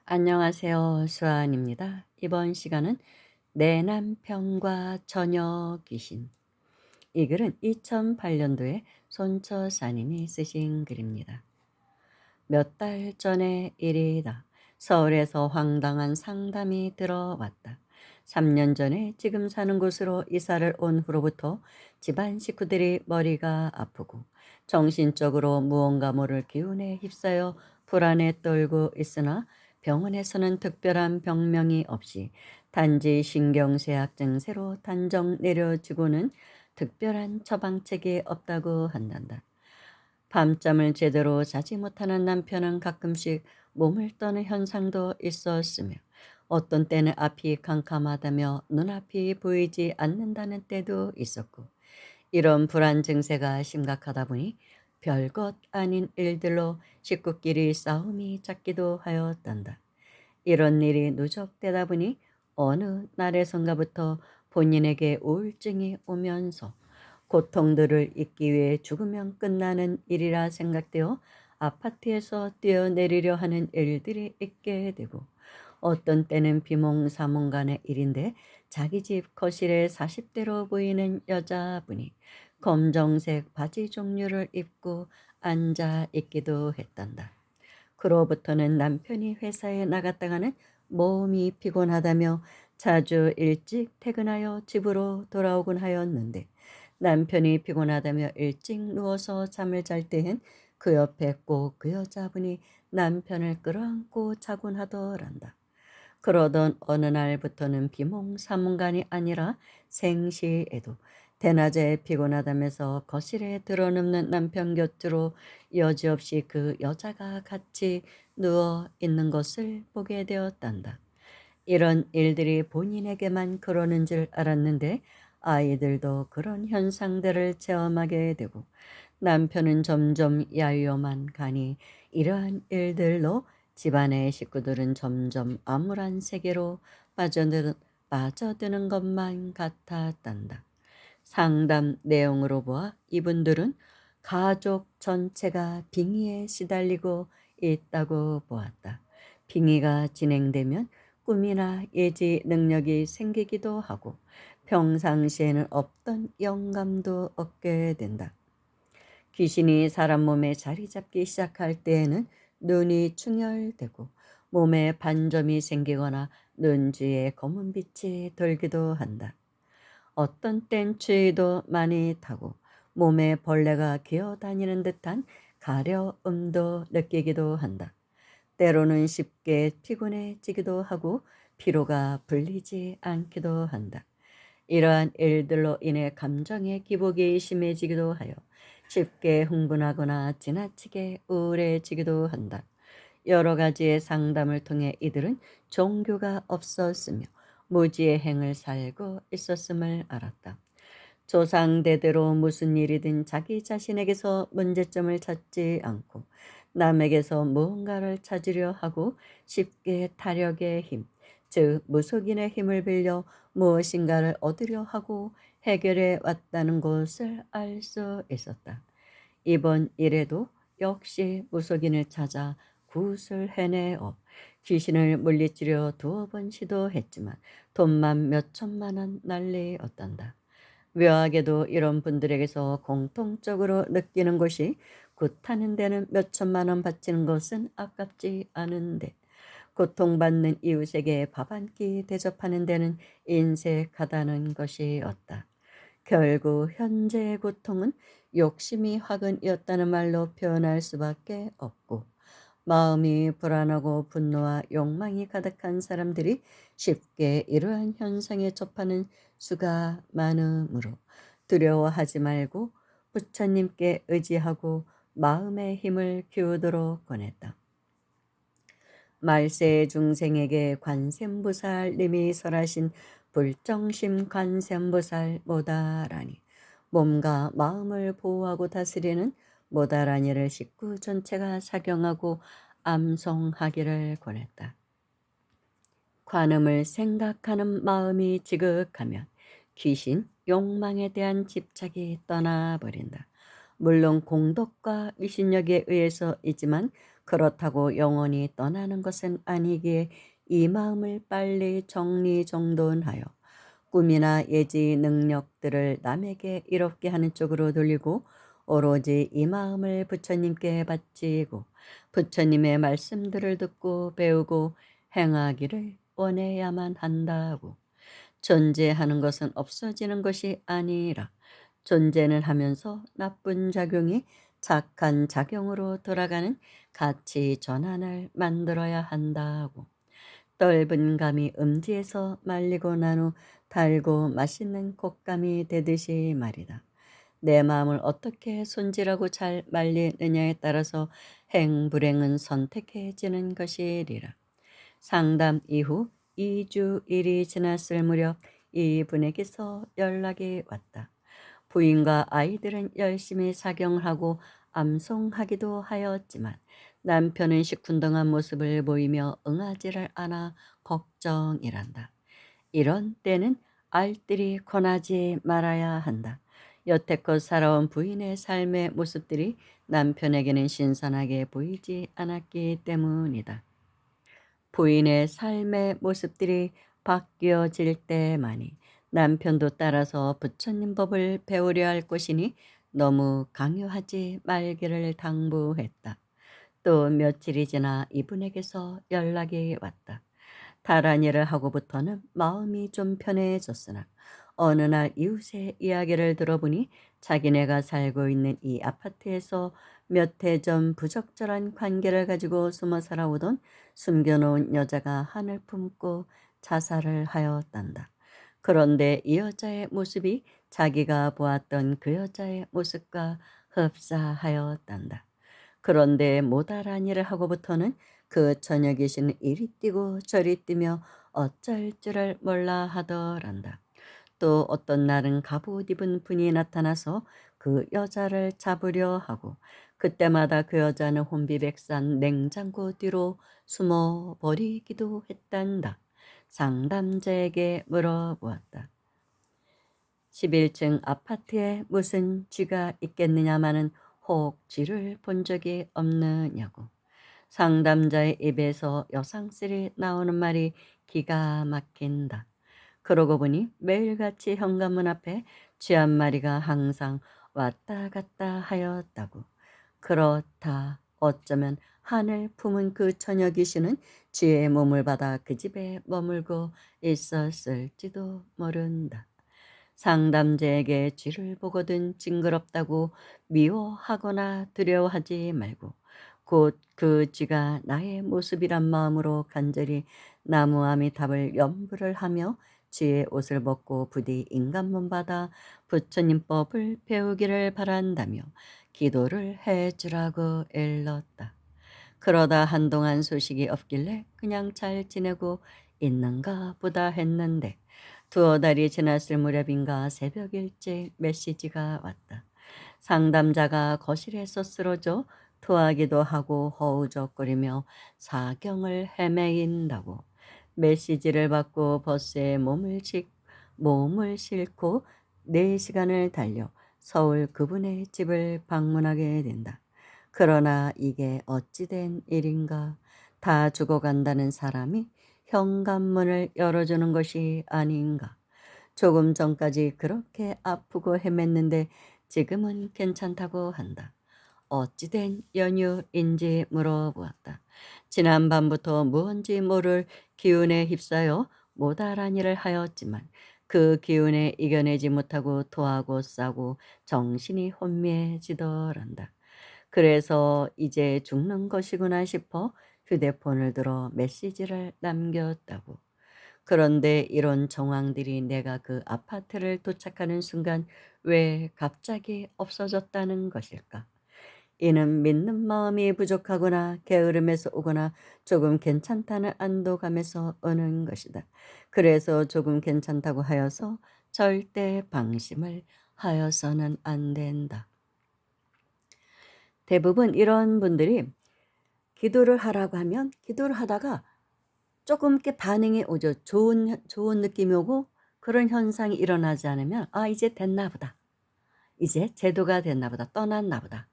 안녕하세요. 수아입니다. 이번 시간은 내 남편과 처녀 귀신. 이 글은 2008년도에 손처사님이 쓰신 글입니다. 몇 달 전의 일이다. 서울에서 황당한 상담이 들어왔다. 3년 전에 지금 사는 곳으로 이사를 온 후로부터 집안 식구들이 머리가 아프고 정신적으로 무언가 모를 기운에 휩싸여 불안에 떨고 있으나 병원에서는 특별한 병명이 없이 단지 신경쇠약 증세로 단정 내려지고는 특별한 처방책이 없다고 한단다. 밤잠을 제대로 자지 못하는 남편은 가끔씩 몸을 떠는 현상도 있었으며 어떤 때는 앞이 캄캄하다며 눈앞이 보이지 않는다는 때도 있었고, 이런 불안 증세가 심각하다 보니 별것 아닌 일들로 식구끼리 싸움이 잦기도 하였단다. 이런 일이 누적되다 보니 어느 날에선가부터 본인에게 우울증이 오면서 고통들을 잊기 위해 죽으면 끝나는 일이라 생각되어 아파트에서 뛰어내리려 하는 일들이 있게 되고, 어떤 때는 비몽사몽간의 일인데 자기 집 거실에 40대로 보이는 여자분이 검정색 바지 종류를 입고 앉아 있기도 했단다. 그로부터는 남편이 회사에 나갔다가는 몸이 피곤하다며 자주 일찍 퇴근하여 집으로 돌아오곤 하였는데, 남편이 피곤하다며 일찍 누워서 잠을 잘 때엔 그 옆에 꼭 그 여자분이 남편을 끌어안고 자곤 하더란다. 그러던 어느 날부터는 비몽사몽간이 아니라 생시에도 대낮에 피곤하다면서 거실에 드러눕는 남편 곁으로 여지없이 그 여자가 같이 누워 있는 것을 보게 되었단다. 이런 일들이 본인에게만 그러는 줄 알았는데 아이들도 그런 현상들을 체험하게 되고, 남편은 점점 야위어만 가니 이러한 일들로 집안의 식구들은 점점 암울한 세계로 빠져드는 것만 같았단다. 상담 내용으로 보아 이분들은 가족 전체가 빙의에 시달리고 있다고 보았다. 빙의가 진행되면 꿈이나 예지 능력이 생기기도 하고 평상시에는 없던 영감도 얻게 된다. 귀신이 사람 몸에 자리 잡기 시작할 때에는 눈이 충혈되고 몸에 반점이 생기거나 눈 주위에 검은 빛이 돌기도 한다. 어떤 땐 추위도 많이 타고 몸에 벌레가 기어다니는 듯한 가려움도 느끼기도 한다. 때로는 쉽게 피곤해지기도 하고 피로가 풀리지 않기도 한다. 이러한 일들로 인해 감정의 기복이 심해지기도 하여 쉽게 흥분하거나 지나치게 우울해지기도 한다. 여러 가지의 상담을 통해 이들은 종교가 없었으며 무지의 행을 살고 있었음을 알았다. 조상대대로 무슨 일이든 자기 자신에게서 문제점을 찾지 않고 남에게서 무언가를 찾으려 하고 쉽게 타력의 힘, 즉 무속인의 힘을 빌려 무엇인가를 얻으려 하고 해결해 왔다는 것을 알 수 있었다. 이번 일에도 역시 무속인을 찾아 굿을 해내어 귀신을 물리치려 2번 시도했지만 돈만 몇 천만 원 날리었단다. 묘하게도 이런 분들에게서 공통적으로 느끼는 것이 굿하는 데는 몇 천만 원 바치는 것은 아깝지 않은데 고통받는 이웃에게 밥 한 끼 대접하는 데는 인색하다는 것이었다. 결국 현재의 고통은 욕심이 화근이었다는 말로 표현할 수밖에 없고, 마음이 불안하고 분노와 욕망이 가득한 사람들이 쉽게 이러한 현상에 접하는 수가 많으므로 두려워하지 말고 부처님께 의지하고 마음의 힘을 키우도록 권했다. 말세 중생에게 관세음보살님이 설하신 불정심 관세음보살 모다라니, 몸과 마음을 보호하고 다스리는 모다라니를 식구 전체가 착용하고 암송하기를 권했다. 관음을 생각하는 마음이 지극하면 귀신, 욕망에 대한 집착이 떠나버린다. 물론 공덕과 위신력에 의해서이지만 그렇다고 영원히 떠나는 것은 아니기에 이 마음을 빨리 정리정돈하여 꿈이나 예지 능력들을 남에게 이롭게 하는 쪽으로 돌리고 오로지 이 마음을 부처님께 바치고 부처님의 말씀들을 듣고 배우고 행하기를 원해야만 한다고. 존재하는 것은 없어지는 것이 아니라 존재는 하면서 나쁜 작용이 착한 작용으로 돌아가는 가치 전환을 만들어야 한다고. 떫은 감이 음지에서 말리고 난 후 달고 맛있는 곶감이 되듯이 말이다. 내 마음을 어떻게 손질하고 잘 말리느냐에 따라서 행불행은 선택해지는 것이리라. 상담 이후 2주일이 지났을 무렵 이분에게서 연락이 왔다. 부인과 아이들은 열심히 사경을 하고 암송하기도 하였지만 남편은 시큰둥한 모습을 보이며 응하지를 않아 걱정이란다. 이런 때는 알뜰히 권하지 말아야 한다. 여태껏 살아온 부인의 삶의 모습들이 남편에게는 신선하게 보이지 않았기 때문이다. 부인의 삶의 모습들이 바뀌어질 때만이 남편도 따라서 부처님 법을 배우려 할 것이니 너무 강요하지 말기를 당부했다. 또 며칠이 지나 이분에게서 연락이 왔다. 다란 일을 하고부터는 마음이 좀 편해졌으나 어느 날 이웃의 이야기를 들어보니 자기네가 살고 있는 이 아파트에서 몇 해 전 부적절한 관계를 가지고 숨어 살아오던 숨겨놓은 여자가 한을 품고 자살을 하였단다. 그런데 이 여자의 모습이 자기가 보았던 그 여자의 모습과 흡사하였단다. 그런데 모다란 일을 하고부터는 그 처녀 계시는 이리 뛰고 저리 뛰며 어쩔 줄을 몰라 하더란다. 또 어떤 날은 갑옷 입은 분이 나타나서 그 여자를 잡으려 하고 그때마다 그 여자는 혼비백산 냉장고 뒤로 숨어 버리기도 했단다. 상담자에게 물어보았다. 11층 아파트에 무슨 쥐가 있겠느냐마는 혹 쥐를 본 적이 없느냐고. 상담자의 입에서 여상스레 나오는 말이 기가 막힌다. 그러고 보니 매일같이 현관문 앞에 쥐 한 마리가 항상 왔다 갔다 하였다고. 그렇다. 어쩌면 한을 품은 그 처녀 귀신은 쥐의 몸을 받아 그 집에 머물고 있었을지도 모른다. 상담자에게 쥐를 보거든 징그럽다고 미워하거나 두려워하지 말고 곧 그 쥐가 나의 모습이란 마음으로 간절히 나무아미탑을 염불을 하며 쥐의 옷을 벗고 부디 인간몸 받아 부처님법을 배우기를 바란다며 기도를 해주라고 일렀다. 그러다 한동안 소식이 없길래 그냥 잘 지내고 있는가 보다 했는데 두어 달이 지났을 무렵인가 새벽 일찍 메시지가 왔다. 상담자가 거실에서 쓰러져 토하기도 하고 허우적거리며 사경을 헤매인다고. 메시지를 받고 버스에 몸을 싣고 4시간을 달려 서울 그분의 집을 방문하게 된다. 그러나 이게 어찌된 일인가. 다 죽어간다는 사람이 현관문을 열어주는 것이 아닌가. 조금 전까지 그렇게 아프고 헤맸는데 지금은 괜찮다고 한다. 어찌된 연유인지 물어보았다. 지난밤부터 무언지 모를 기운에 휩싸여 모다란 일을 하였지만 그 기운에 이겨내지 못하고 토하고 싸고 정신이 혼미해지더란다. 그래서 이제 죽는 것이구나 싶어 휴대폰을 들어 메시지를 남겼다고. 그런데 이런 정황들이 내가 그 아파트를 도착하는 순간 왜 갑자기 없어졌다는 것일까? 이는 믿는 마음이 부족하거나 게으름에서 오거나 조금 괜찮다는 안도감에서 오는 것이다. 그래서 조금 괜찮다고 하여서 절대 방심을 하여서는 안 된다. 대부분 이런 분들이 기도를 하라고 하면 기도를 하다가 조금 이렇게 반응이 오죠. 좋은 느낌이 오고 그런 현상이 일어나지 않으면 '아 이제 됐나 보다. 이제 제도가 됐나 보다. 떠났나 보다.'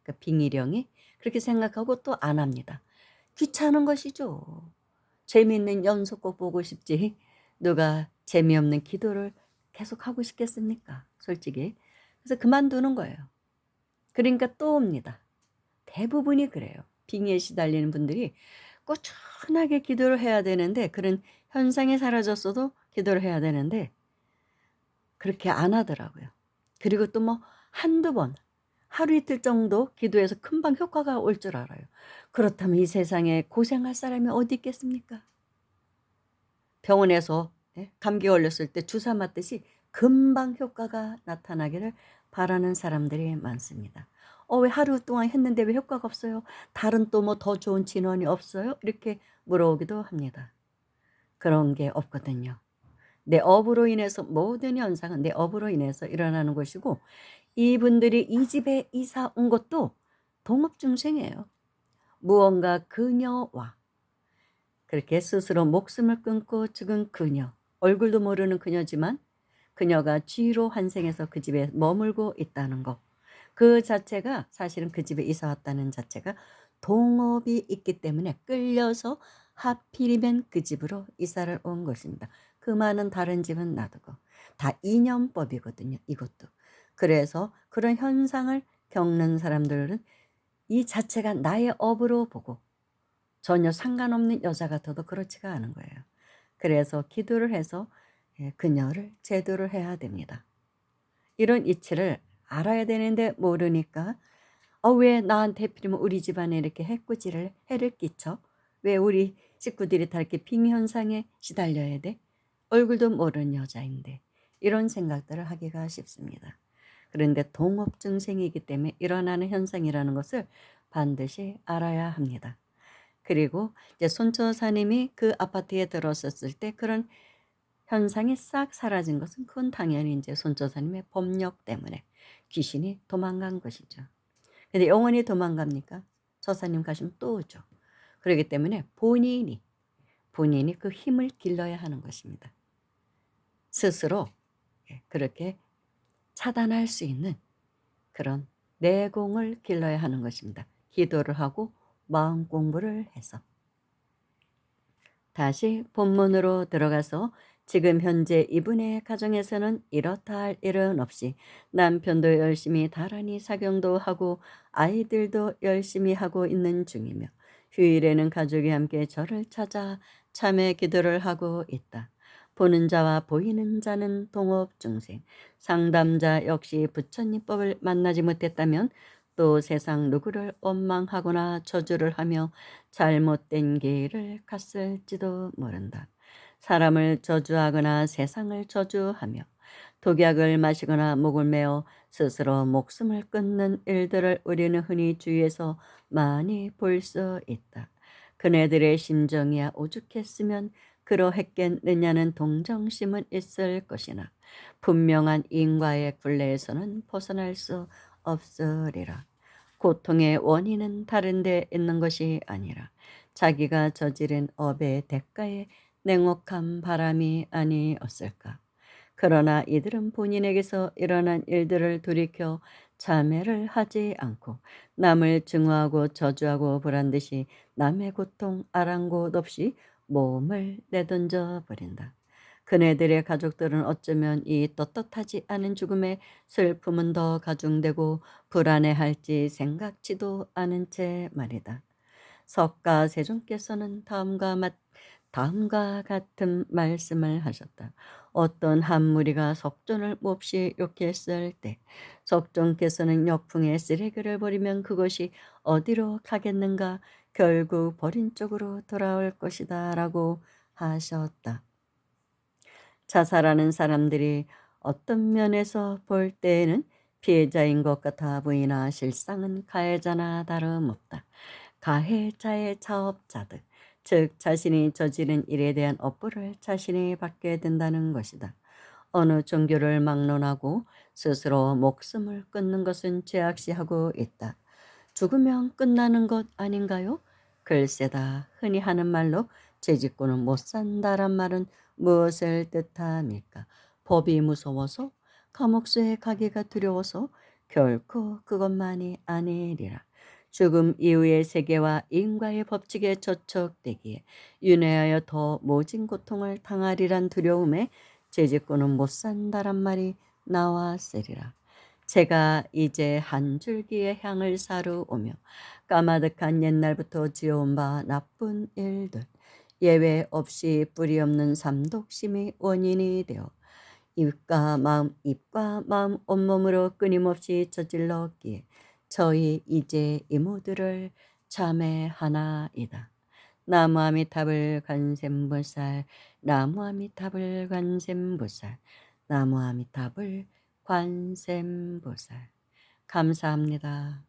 그 빙의령이 그렇게 생각하고 또 안 합니다. 귀찮은 것이죠. 재미있는 연속곡 보고 싶지 누가 재미없는 기도를 계속하고 싶겠습니까? 솔직히. 그래서 그만두는 거예요. 그러니까 또 옵니다. 대부분이 그래요. 빙의에 시달리는 분들이 꾸준하게 기도를 해야 되는데 그런 현상이 사라졌어도 기도를 해야 되는데 그렇게 안 하더라고요. 그리고 또 뭐 한두 번 하루 이틀 정도 기도해서 금방 효과가 올 줄 알아요. 그렇다면 이 세상에 고생할 사람이 어디 있겠습니까? 병원에서 예 감기 걸렸을 때 주사 맞듯이 금방 효과가 나타나기를 바라는 사람들이 많습니다. 왜 하루 동안 했는데 왜 효과가 없어요? 다른 또 뭐 더 좋은 진원이 없어요?" 이렇게 물어오기도 합니다. 그런 게 없거든요. 내 업으로 인해서 모든 현상은 내 업으로 인해서 일어나는 것이고 이분들이 이 집에 이사 온 것도 동업중생이에요. 무언가 그녀와 그렇게 스스로 목숨을 끊고 죽은 그녀. 얼굴도 모르는 그녀지만 그녀가 쥐로 환생해서 그 집에 머물고 있다는 거. 그 자체가 사실은 그 집에 이사 왔다는 자체가 동업이 있기 때문에 끌려서 하필이면 그 집으로 이사를 온 것입니다. 그 많은 다른 집은 놔두고. 다 인연법이거든요, 이것도. 그래서 그런 현상을 겪는 사람들은 이 자체가 나의 업으로 보고 전혀 상관없는 여자 같아도 그렇지가 않은 거예요. 그래서 기도를 해서 그녀를 제도를 해야 됩니다. 이런 이치를 알아야 되는데 모르니까 왜 나한테 필이면 우리 집안에 이렇게 해꾸지를 해를 끼쳐? 왜 우리 식구들이 다 이렇게 빙현상에 시달려야 돼? 얼굴도 모르는 여자인데 이런 생각들을 하기가 쉽습니다. 그런데 동업증생이기 때문에 일어나는 현상이라는 것을 반드시 알아야 합니다. 그리고 이제 손처사님이 그 아파트에 들어섰을 때 그런 현상이 싹 사라진 것은 그건 당연히 이제 손처사님의 법력 때문에 귀신이 도망간 것이죠. 근데 영원히 도망갑니까? 처사님 가시면 또 오죠. 그렇기 때문에 본인이 그 힘을 길러야 하는 것입니다. 스스로 그렇게 차단할 수 있는 그런 내공을 길러야 하는 것입니다. 기도를 하고 마음 공부를 해서. 다시 본문으로 들어가서 지금 현재 이분의 가정에서는 이렇다 할 일은 없이 남편도 열심히 다란히 사경도 하고 아이들도 열심히 하고 있는 중이며 휴일에는 가족이 함께 저를 찾아 참회 기도를 하고 있다. 보는 자와 보이는 자는 동업중생, 상담자 역시 부처님법을 만나지 못했다면 또 세상 누구를 원망하거나 저주를 하며 잘못된 길을 갔을지도 모른다. 사람을 저주하거나 세상을 저주하며 독약을 마시거나 목을 메어 스스로 목숨을 끊는 일들을 우리는 흔히 주위에서 많이 볼 수 있다. 그네들의 심정이야 오죽했으면 그러했겠느냐는 동정심은 있을 것이나 분명한 인과의 굴레에서는 벗어날 수 없으리라. 고통의 원인은 다른 데 있는 것이 아니라 자기가 저지른 업의 대가에 냉혹한 바람이 아니었을까. 그러나 이들은 본인에게서 일어난 일들을 돌이켜 자매를 하지 않고 남을 증오하고 저주하고 보란 듯이 남의 고통 아랑곳 없이 몸을 내던져 버린다. 그네들의 가족들은 어쩌면 이 떳떳하지 않은 죽음의 슬픔은 더 가중되고 불안해할지 생각지도 않은 채 말이다. 석가 세존께서는 다음과 같은 말씀을 하셨다. 어떤 한 무리가 석존을 몹시 욕했을 때 석존께서는 역풍에 쓰레기를 버리면 그것이 어디로 가겠는가 결국 버린 쪽으로 돌아올 것이다 라고 하셨다. 자살하는 사람들이 어떤 면에서 볼 때에는 피해자인 것 같아 보이나 실상은 가해자나 다름없다. 가해자의 자업자득, 즉 자신이 저지른 일에 대한 업보를 자신이 받게 된다는 것이다. 어느 종교를 막론하고 스스로 목숨을 끊는 것은 죄악시하고 있다. 죽으면 끝나는 것 아닌가요? 글쎄다. 흔히 하는 말로 죄짓고는 못 산다란 말은 무엇을 뜻합니까? 법이 무서워서 감옥수에 가기가 두려워서 결코 그것만이 아니리라. 죽음 이후의 세계와 인과의 법칙에 저촉되기에 윤회하여 더 모진 고통을 당하리란 두려움에 죄짓고는 못 산다란 말이 나왔으리라. 제가 이제 한 줄기의 향을 사루오며 까마득한 옛날부터 지어온 바 나쁜 일들 예외 없이 뿌리 없는 삼독심이 원인이 되어 입과 마음 온몸으로 끊임없이 저질렀기에 저희 이제 이모들을 참회하나이다. 나무아미타불 관세음보살, 나무아미타불 관세음보살, 나무아미타불 관세음보살. 감사합니다.